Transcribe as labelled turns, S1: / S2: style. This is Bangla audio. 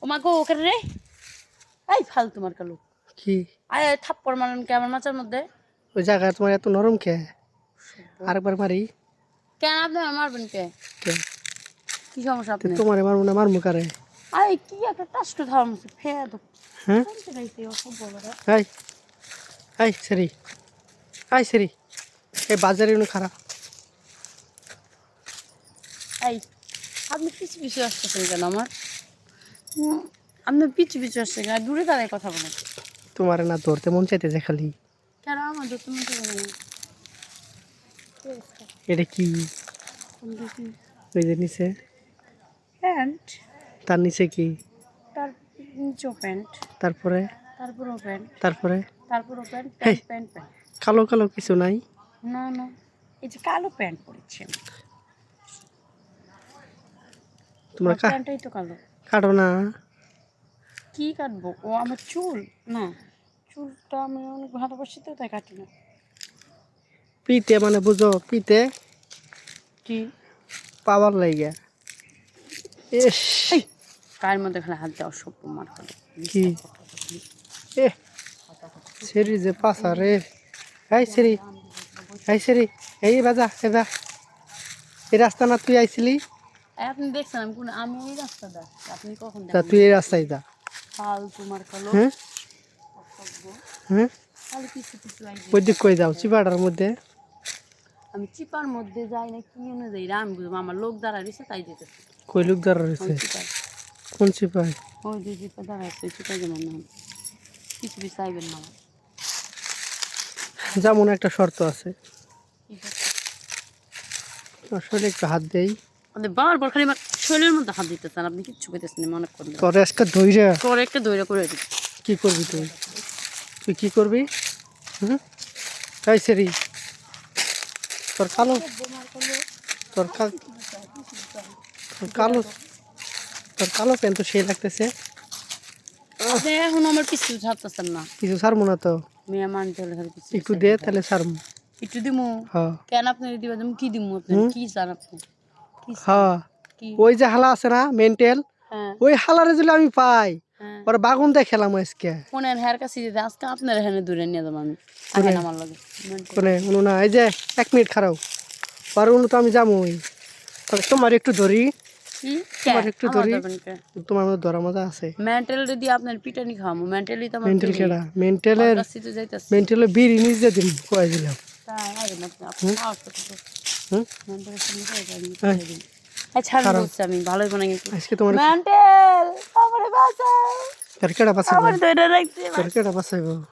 S1: ও মা গো ওকে রে এই ফালতু মার্কা লোক
S2: কি
S1: আয় থাপ্পড় মারেন কে আমার মাচার মধ্যে
S2: ওই জায়গা তোমার এত নরম কে আরেকবার মারি
S1: কেন আপনি আমার মারবেন কে
S2: কে
S1: কি সমস্যা আপনি
S2: তোমারে মারবো না মারমু কারে
S1: আয় কি একটা টাস্ট ধরার মতো ফেয়া তো
S2: হ্যাঁ
S1: কোনটা গাইছে ও সব বলো রে
S2: আই আই সেরি আই সেরি এই বাজারে উনি খারাপ
S1: এই আপনি পিছু পিছু আসতেছেন কেন আমার আপনি পিছু পিছু আসছেন কেন দূরে দাঁড়ায় কথা বলেন
S2: তোমারে না ধরতে মন চাইতেছে খালি
S1: কেন আমার ধরতে মন চাইবে না
S2: এটা কি ওই যে নিচে
S1: প্যান্ট
S2: তার নিচে কি
S1: তার নিচেও প্যান্ট
S2: তারপরে
S1: তারপরেও প্যান্ট
S2: তারপরে
S1: তারপরেও প্যান্ট
S2: হেই।
S1: প্যান্ট প্যান্ট প্যান্ট
S2: কালো কালো কিছু নাই
S1: না না এই যে কালো প্যান্ট পরেছি আমি
S2: তোমরা
S1: আমার প্যান্টটাই তো কালো
S2: কাটো না
S1: কি কাটবো ও আমার চুল না চুলটা আমি অনেক ভালোবাসি তো তাই কাটি না
S2: পিতে মানে বুঝো পিতে
S1: কি
S2: পাওয়ার লাগে ইস
S1: গায়ের মধ্যে খালি হাত দেওয়া সব মার খালি
S2: কি এ সেরি যে পাসা রে এই সেরি এই বাজা এবা এই রাস্তা না তুই আইছিলি
S1: আপনি দেখছেন আমি কোন আমি এই রাস্তাটা আপনি কখন
S2: তা তুই এই রাস্তায় যা
S1: ফাল তোমার কালো
S2: হ্যাঁ হ্যাঁ
S1: খালি কিছু কিছু আইডি
S2: ওই দিক কই যাও চিপাটার মধ্যে
S1: আমি চিপার মধ্যে যাই না কি এনে যাই আমি বুঝবো আমার লোক দাঁড়া রয়েছে তাই যেতেছে
S2: কই লোক দাঁড়া রয়েছে
S1: চিপার
S2: কোন চিপায়
S1: ওই যে চিপা দাঁড়াচ্ছে চিপাই যেমন না কিছু কিছু আইবেন না
S2: যেমন একটা শর্ত আছে
S1: কি করতে?
S2: আসলে একটু হাত দেই
S1: আপনি বারবার খালি আমার শরীরের মধ্যে হাত দিতেছেন আপনি কিচ্ছু পেতেছেন না মনে করলেন
S2: তোর আজকে ধইরা
S1: তোর একটা দৈরা করে দিই
S2: কি করবি তুই তুই কি করবি হুম তাই সেরি তোর কালো তোর কালো তোর কালো প্যান্ট তো সেই লাগতেছে
S1: আপনি এখন আমার পিছু ছাড়তেছেন না
S2: কিছু ছাড়বো না তো
S1: মেয়ে মানতে হলে খালি পিছু
S2: একটু দে তাহলে ছাড়বো
S1: একটু দিমু
S2: হ্যাঁ
S1: কেন আপনি দিবা তুমি কি দিমু আপনি কি চান আপনি কি চান?
S2: হ্যাঁ
S1: কি
S2: ওই যে হালা আছে না মেন্টাল
S1: হ্যাঁ
S2: ওই হালারে যদি আমি পাই
S1: হ্যাঁ
S2: ওর বাগুন দিয়ে খেলাম আজকে
S1: ফোনের হেয়ার কাছে দিতে আজকে আপনার এখানে দূরে নিয়ে যাবো আমি আগে আমার লাগে
S2: কোনে উনু না এই যে 1 মিনিট খারাও পরে উনু তো আমি যাবোই তবে তোমার একটু ধরি
S1: কি
S2: তোমার একটু ধরি
S1: কে
S2: তোমার মধ্যে ধরা মজা আছে
S1: মেন্টাল যদি আপনার পিটানি খাওয়ামু মেন্টালি তো আমার
S2: মেন্টাল কেডা মেন্টালের
S1: কাছে তো যাইতাছে
S2: মেন্টালের বিড়ি নিজে দিম কয়ে দিলাম
S1: তাই আইবেন আপনি আপনি সাহস করতে
S2: হুম
S1: মেন্টালের সঙ্গে যাই
S2: হ্যাঁ।
S1: ছাড় বলছি আমি ভালোই বানাই কিন্তু
S2: আজকে তোমার
S1: মেন্টাল আমারে বাঁচাও
S2: তোর কেডা বাঁচাইব
S1: আমার ধরে রাখতে
S2: তোর কেডা বাঁচাইব